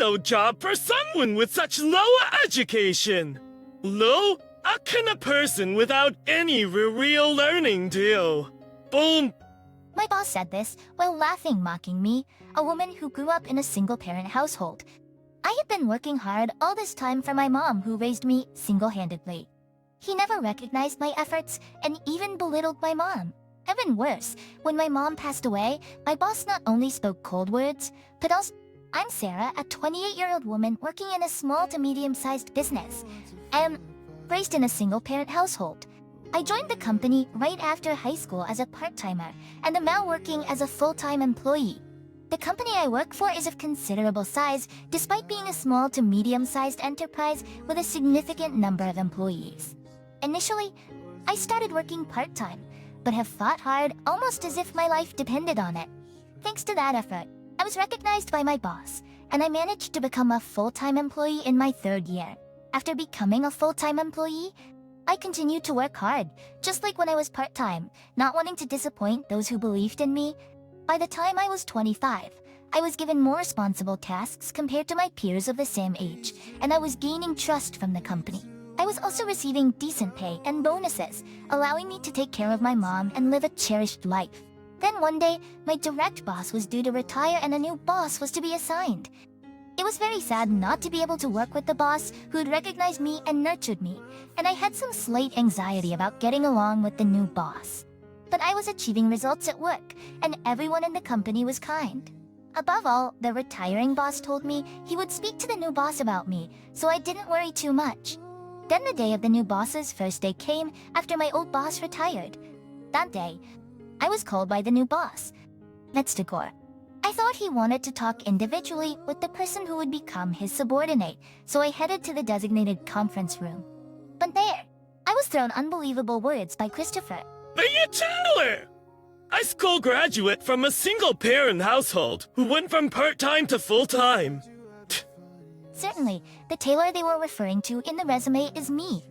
no job for someone with such low education. Low? How can a person without any real learning do? Boom. My boss said this while laughing, mocking me, a woman who grew up in a single-parent household. I had been working hard all this time for my mom, who raised me single-handedly. He never recognized my efforts and even belittled my mom. Even worse, when my mom passed away, my boss not only spoke cold words, but also, I'm Sarah, a 28-year-old woman working in a small to medium-sized business. I am raised in a single-parent household. I joined the company right after high school as a part-timer and am now working as a full-time employee. The company I work for is of considerable size, despite being a small to medium-sized enterprise with a significant number of employees. Initially, I started working part-time, but have fought hard almost as if my life depended on it. Thanks to that effort, I was recognized by my boss, and I managed to become a full-time employee in my 3rd year. After becoming a full-time employee, I continued to work hard, just like when I was part-time, not wanting to disappoint those who believed in me. By the time I was 25, I was given more responsible tasks compared to my peers of the same age, and I was gaining trust from the company. I was also receiving decent pay and bonuses, allowing me to take care of my mom and live a cherished life. Then one day, my direct boss was due to retire and a new boss was to be assigned. It was very sad not to be able to work with the boss who had recognized me and nurtured me, and I had some slight anxiety about getting along with the new boss. But I was achieving results at work, and everyone in the company was kind. Above all, the retiring boss told me he would speak to the new boss about me, so I didn't worry too much. Then the day of the new boss's first day came after my old boss retired. That day, I was called by the new boss, Metztigor. I thought he wanted to talk individually with the person who would become his subordinate, so I headed to the designated conference room. But there, I was thrown unbelievable words by Christopher. The Taylor! A school graduate from a single-parent household who went from part-time to full-time. Certainly, the tailor they were referring to in the resume is me.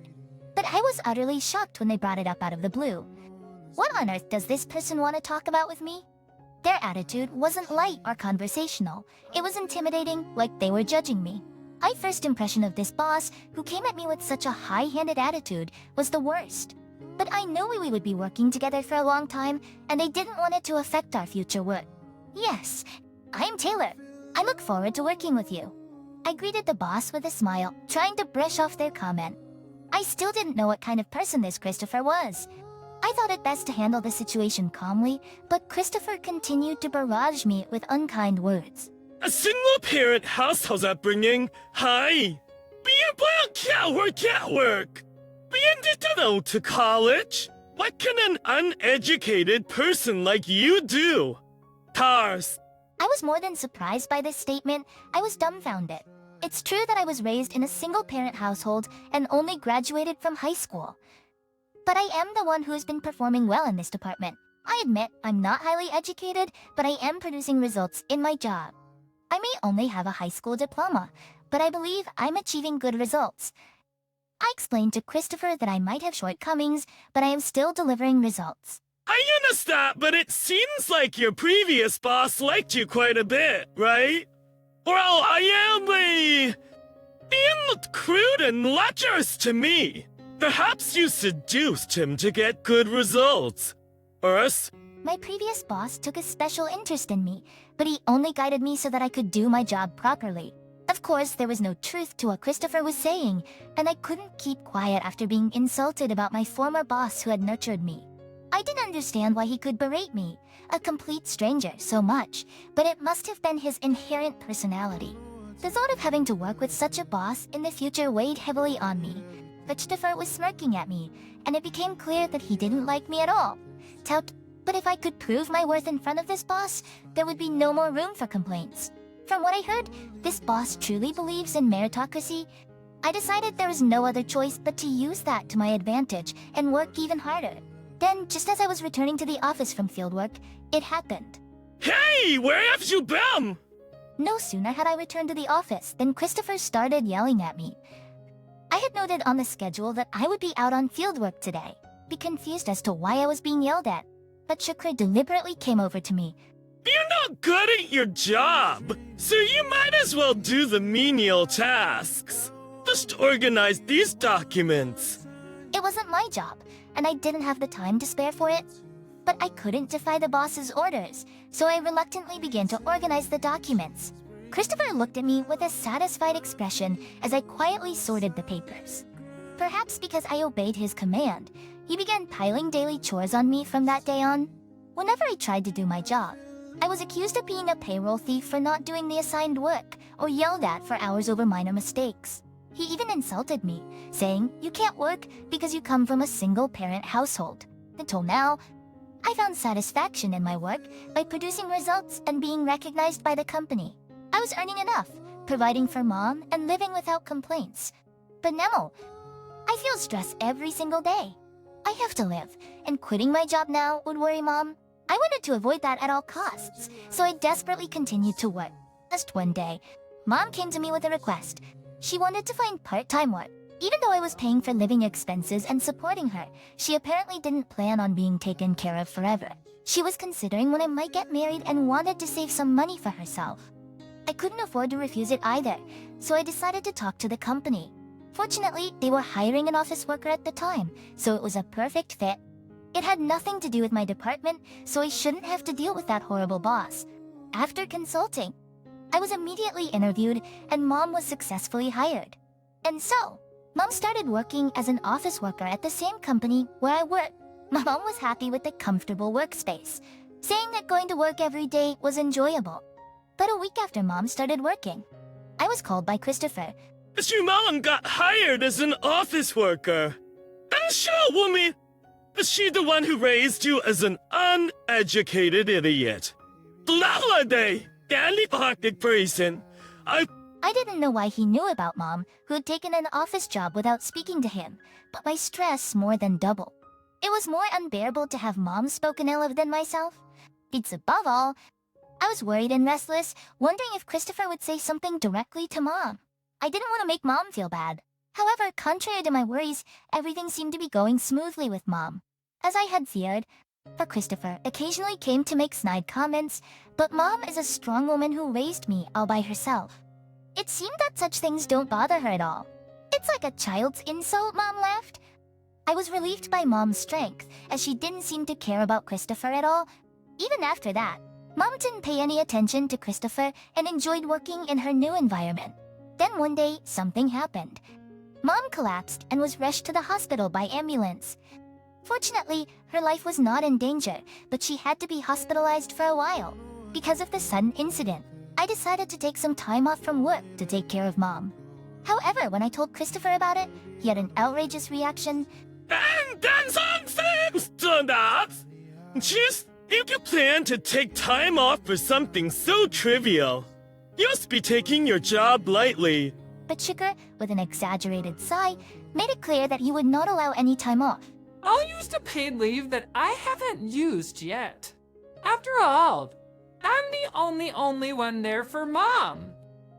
But I was utterly shocked when they brought it up out of the blue. What on earth does this person want to talk about with me? Their attitude wasn't light or conversational. It was intimidating, like they were judging me. My first impression of this boss, who came at me with such a high-handed attitude, was the worst. But I knew we would be working together for a long time, and I didn't want it to affect our future work. Yes, I'm Taylor. I look forward to working with you. I greeted the boss with a smile, trying to brush off their comment. I still didn't know what kind of person this Christopher was. I thought it best to handle the situation calmly, but Christopher continued to barrage me with unkind words. A single-parent household upbringing? Hi! Work! Being to college? What can an uneducated person like you do? Tars. I was more than surprised by this statement. I was dumbfounded. It's true that I was raised in a single-parent household and only graduated from high school. But I am the one who has been performing well in this department. I admit I'm not highly educated, but I am producing results in my job. I may only have a high school diploma, but I believe I'm achieving good results. I explained to Christopher that I might have shortcomings, but I am still delivering results. I understand, but it seems like your previous boss liked you quite a bit, right? Well, I am being crude and lecherous to me. Perhaps you seduced him to get good results. Or else... My previous boss took a special interest in me, but he only guided me so that I could do my job properly. Of course, there was no truth to what Christopher was saying, and I couldn't keep quiet after being insulted about my former boss who had nurtured me. I didn't understand why he could berate me, a complete stranger, so much, but it must have been his inherent personality. The thought of having to work with such a boss in the future weighed heavily on me. Christopher was smirking at me, and it became clear that he didn't like me at all. But if I could prove my worth in front of this boss, there would be no more room for complaints. From what I heard, this boss truly believes in meritocracy. I decided there was no other choice but to use that to my advantage and work even harder. Then, just as I was returning to the office from fieldwork, it happened. Hey, where have you been? No sooner had I returned to the office than Christopher started yelling at me. I had noted on the schedule that I would be out on fieldwork today, be confused as to why I was being yelled at. But Shukra deliberately came over to me. You're not good at your job, so you might as well do the menial tasks. Just organize these documents. It wasn't my job, and I didn't have the time to spare for it. But I couldn't defy the boss's orders, so I reluctantly began to organize the documents. Christopher looked at me with a satisfied expression as I quietly sorted the papers. Perhaps because I obeyed his command, he began piling daily chores on me from that day on. Whenever I tried to do my job, I was accused of being a payroll thief for not doing the assigned work, or yelled at for hours over minor mistakes. He even insulted me, saying, "You can't work because you come from a single-parent household." Until now, I found satisfaction in my work by producing results and being recognized by the company. I was earning enough, providing for mom, and living without complaints. But now, I feel stress every single day. I have to live, and quitting my job now would worry mom. I wanted to avoid that at all costs, so I desperately continued to work. Just one day, mom came to me with a request. She wanted to find part-time work. Even though I was paying for living expenses and supporting her, she apparently didn't plan on being taken care of forever. She was considering when I might get married and wanted to save some money for herself. I couldn't afford to refuse it either, so I decided to talk to the company. Fortunately, they were hiring an office worker at the time, so it was a perfect fit. It had nothing to do with my department, so I shouldn't have to deal with that horrible boss. After consulting, I was immediately interviewed and mom was successfully hired. And so, mom started working as an office worker at the same company where I work. My mom was happy with the comfortable workspace, saying that going to work every day was enjoyable. But a week after mom started working, I was called by Christopher. Your mom got hired as an office worker. And show woman, is she the one who raised you as an uneducated idiot? Lalade, Gallipactic person. I didn't know why he knew about mom, who had taken an office job without speaking to him, but my stress more than doubled. It was more unbearable to have mom spoken ill of than myself. It's above all, I was worried and restless, wondering if Christopher would say something directly to mom. I didn't want to make mom feel bad. However, contrary to my worries, everything seemed to be going smoothly with mom. As I had feared, for Christopher occasionally came to make snide comments, but mom is a strong woman who raised me all by herself. It seemed that such things don't bother her at all. It's like a child's insult, mom laughed. I was relieved by mom's strength, as she didn't seem to care about Christopher at all. Even after that, mom didn't pay any attention to Christopher and enjoyed working in her new environment. Then one day, something happened. Mom collapsed and was rushed to the hospital by ambulance. Fortunately, her life was not in danger, but she had to be hospitalized for a while. Because of the sudden incident, I decided to take some time off from work to take care of mom. However, when I told Christopher about it, he had an outrageous reaction. And then something stood up. Just if you plan to take time off for something so trivial, you must be taking your job lightly. But Sugar, with an exaggerated sigh, made it clear that he would not allow any time off. I'll use the paid leave that I haven't used yet. After all, I'm the only one there for mom.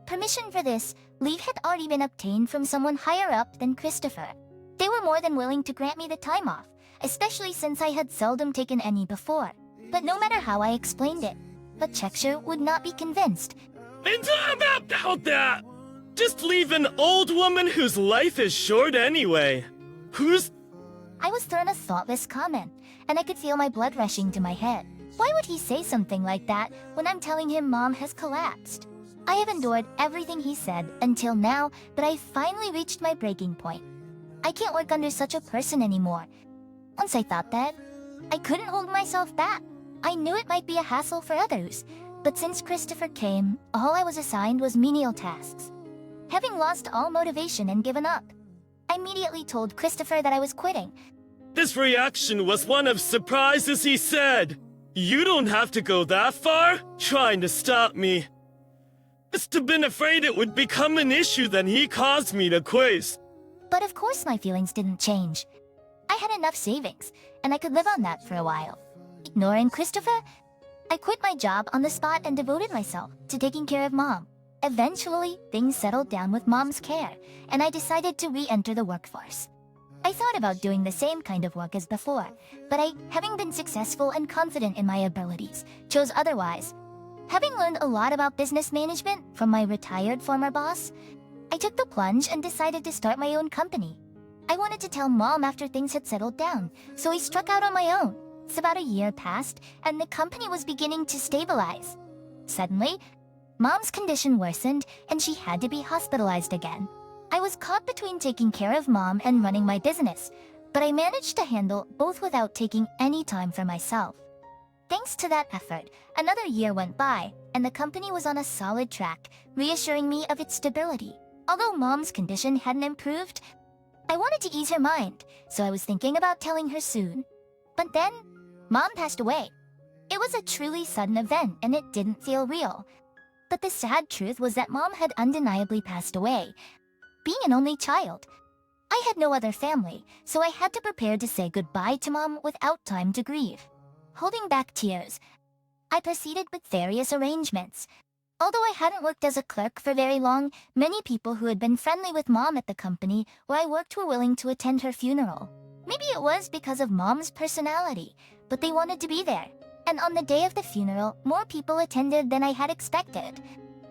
Permission for this leave had already been obtained from someone higher up than Christopher. They were more than willing to grant me the time off, especially since I had seldom taken any before. But no matter how I explained it, Cheshire would not be convinced. And about that, just leave an old woman whose life is short anyway. I was thrown a thoughtless comment, and I could feel my blood rushing to my head. Why would he say something like that when I'm telling him mom has collapsed? I have endured everything he said until now, but I finally reached my breaking point. I can't work under such a person anymore. Once I thought that, I couldn't hold myself back. I knew it might be a hassle for others, but since Christopher came, all I was assigned was menial tasks. Having lost all motivation and given up, I immediately told Christopher that I was quitting. His reaction was one of surprise as he said, "You don't have to go that far, trying to stop me." Must have been afraid it would become an issue then he caused me to quit. But of course my feelings didn't change. I had enough savings, and I could live on that for a while. Ignoring Christopher, I quit my job on the spot and devoted myself to taking care of mom. Eventually, things settled down with mom's care, and I decided to re-enter the workforce. I thought about doing the same kind of work as before, but I, having been successful and confident in my abilities, chose otherwise. Having learned a lot about business management from my retired former boss, I took the plunge and decided to start my own company. I wanted to tell Mom after things had settled down, so I struck out on my own. It's about a year passed, and the company was beginning to stabilize. Suddenly, Mom's condition worsened, and she had to be hospitalized again. I was caught between taking care of Mom and running my business, but I managed to handle both without taking any time for myself. Thanks to that effort, another year went by, and the company was on a solid track, reassuring me of its stability. Although Mom's condition hadn't improved, I wanted to ease her mind, so I was thinking about telling her soon. But then, Mom passed away. It was a truly sudden event, and it didn't feel real. But the sad truth was that Mom had undeniably passed away. Being an only child, I had no other family, so I had to prepare to say goodbye to Mom without time to grieve. Holding back tears, I proceeded with various arrangements. Although I hadn't worked as a clerk for very long, many people who had been friendly with Mom at the company where I worked were willing to attend her funeral. Maybe it was because of Mom's personality, but they wanted to be there. And on the day of the funeral, more people attended than I had expected.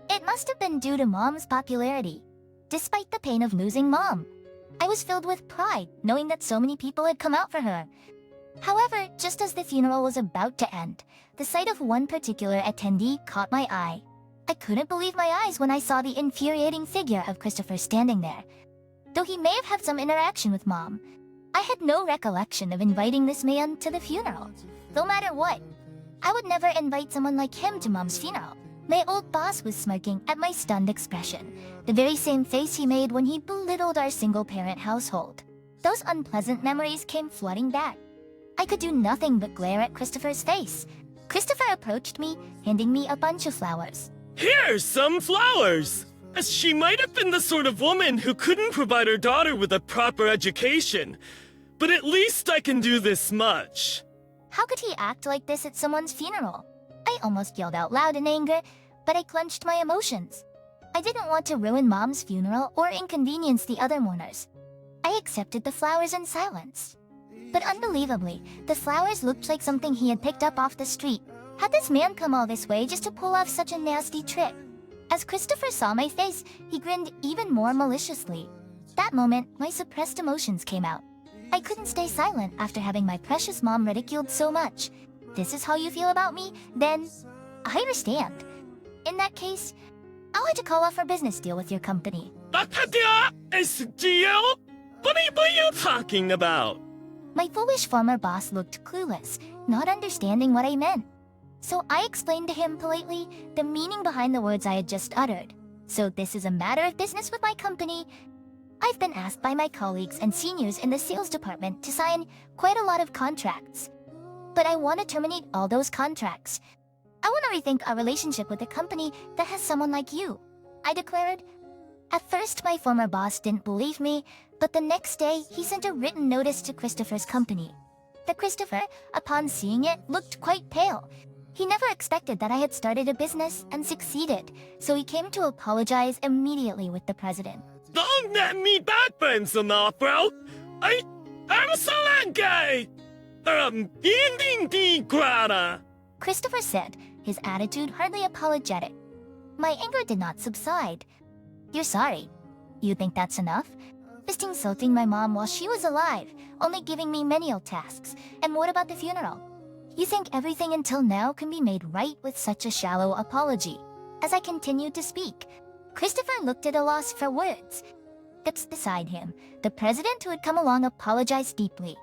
It must have been due to Mom's popularity. Despite the pain of losing Mom, I was filled with pride knowing that so many people had come out for her. However, just as the funeral was about to end, the sight of one particular attendee caught my eye. I couldn't believe my eyes when I saw the infuriating figure of Christopher standing there. Though he may have had some interaction with Mom, I had no recollection of inviting this man to the funeral. No matter what, I would never invite someone like him to Mom's funeral. My old boss was smirking at my stunned expression, the very same face he made when he belittled our single-parent household. Those unpleasant memories came flooding back. I could do nothing but glare at Christopher's face. Christopher approached me, handing me a bunch of flowers. Here's some flowers! As she might have been the sort of woman who couldn't provide her daughter with a proper education. But at least I can do this much. How could he act like this at someone's funeral? I almost yelled out loud in anger, but I clenched my emotions. I didn't want to ruin Mom's funeral or inconvenience the other mourners. I accepted the flowers in silence. But unbelievably, the flowers looked like something he had picked up off the street. Had this man come all this way just to pull off such a nasty trick? As Christopher saw my face, he grinned even more maliciously. That moment, my suppressed emotions came out. I couldn't stay silent after having my precious Mom ridiculed so much. This is how you feel about me? Then, I understand. In that case, I'll have to call off our business deal with your company. Is deal? What are you talking about? My foolish former boss looked clueless, not understanding what I meant. So I explained to him politely the meaning behind the words I had just uttered. So this is a matter of business with my company. I've been asked by my colleagues and seniors in the sales department to sign quite a lot of contracts. But I want to terminate all those contracts. I want to rethink our relationship with a company that has someone like you, I declared. At first, my former boss didn't believe me, but the next day, he sent a written notice to Christopher's company. The Christopher, upon seeing it, looked quite pale. He never expected that I had started a business and succeeded, so he came to apologize immediately with the president. Don't let me backbone some off, bro! I'm so angry! Ending the grata! Christopher said, his attitude hardly apologetic. My anger did not subside. You're sorry. You think that's enough? Just insulting my mom while she was alive, only giving me menial tasks. And what about the funeral? You think everything until now can be made right with such a shallow apology? As I continued to speak, Christopher looked at a loss for words. Just beside him, the president who had come along apologized deeply.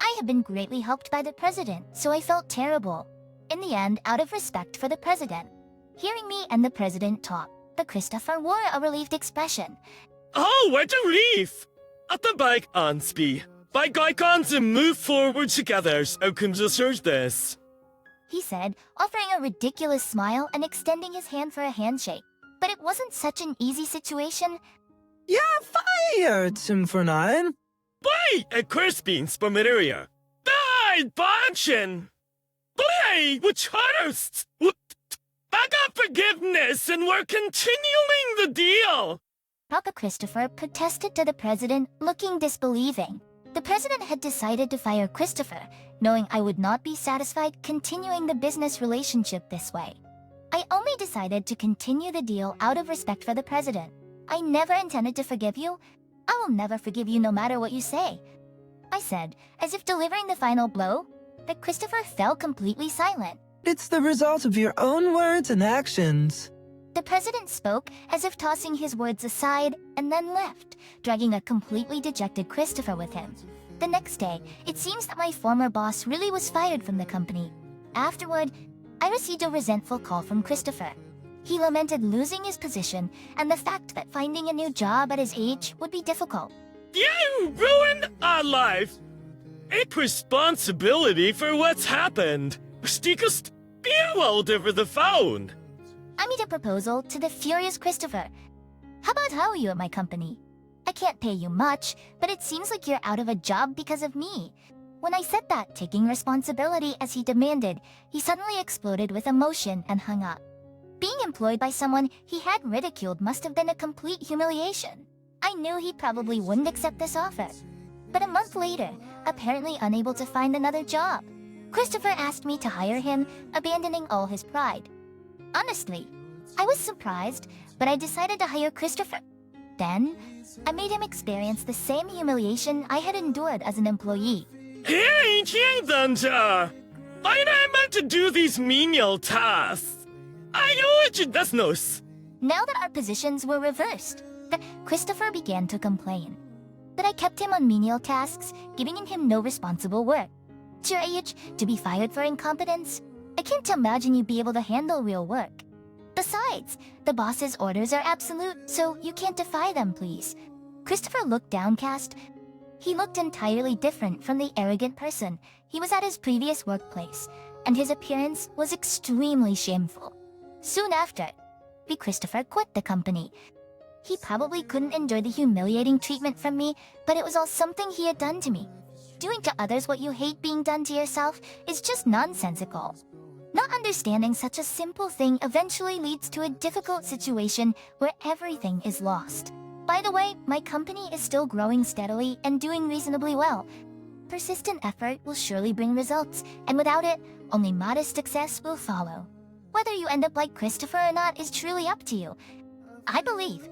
I had been greatly helped by the president, so I felt terrible. In the end, out of respect for the president, hearing me and the president talk, the Christopher wore a relieved expression. Oh, what a relief! At the bike on speed. Bike icons and move forward together so can just this. He said, offering a ridiculous smile and extending his hand for a handshake. But it wasn't such an easy situation. You're fired, Symphonine. Wait, a crispins from an area. Die, Bonchen! Play, which hurts! I got forgiveness and we're continuing the deal! Papa Christopher protested to the president, looking disbelieving. The president had decided to fire Christopher, knowing I would not be satisfied continuing the business relationship this way. I only decided to continue the deal out of respect for the president. I never intended to forgive you. I will never forgive you no matter what you say. I said, as if delivering the final blow, but Christopher fell completely silent. It's the result of your own words and actions. The president spoke as if tossing his words aside and then left, dragging a completely dejected Christopher with him. The next day, it seems that my former boss really was fired from the company. Afterward, I received a resentful call from Christopher. He lamented losing his position and the fact that finding a new job at his age would be difficult. You ruined our life. Take responsibility for what's happened. Stikust old over the phone. I made a proposal to the furious Christopher. How about hire you at my company? I can't pay you much, but it seems like you're out of a job because of me. When I said that, taking responsibility as he demanded, he suddenly exploded with emotion and hung up. Being employed by someone he had ridiculed must have been a complete humiliation. I knew he probably wouldn't accept this offer. But a month later, apparently unable to find another job, Christopher asked me to hire him, abandoning all his pride. Honestly, I was surprised, but I decided to hire Christopher. Then, I made him experience the same humiliation I had endured as an employee. Hey, I meant to do these menial tasks. I know it does no. Now that our positions were reversed, Christopher began to complain that I kept him on menial tasks, giving him no responsible work. At your age, to be fired for incompetence? I can't imagine you'd be able to handle real work. Besides, the boss's orders are absolute, so you can't defy them, please. Christopher looked downcast. He looked entirely different from the arrogant person he was at his previous workplace, and his appearance was extremely shameful. Soon after, Christopher quit the company. He probably couldn't endure the humiliating treatment from me, but it was all something he had done to me. Doing to others what you hate being done to yourself is just nonsensical. Not understanding such a simple thing eventually leads to a difficult situation where everything is lost. By the way, my company is still growing steadily and doing reasonably well. Persistent effort will surely bring results, and without it, only modest success will follow. Whether you end up like Christopher or not is truly up to you. I believe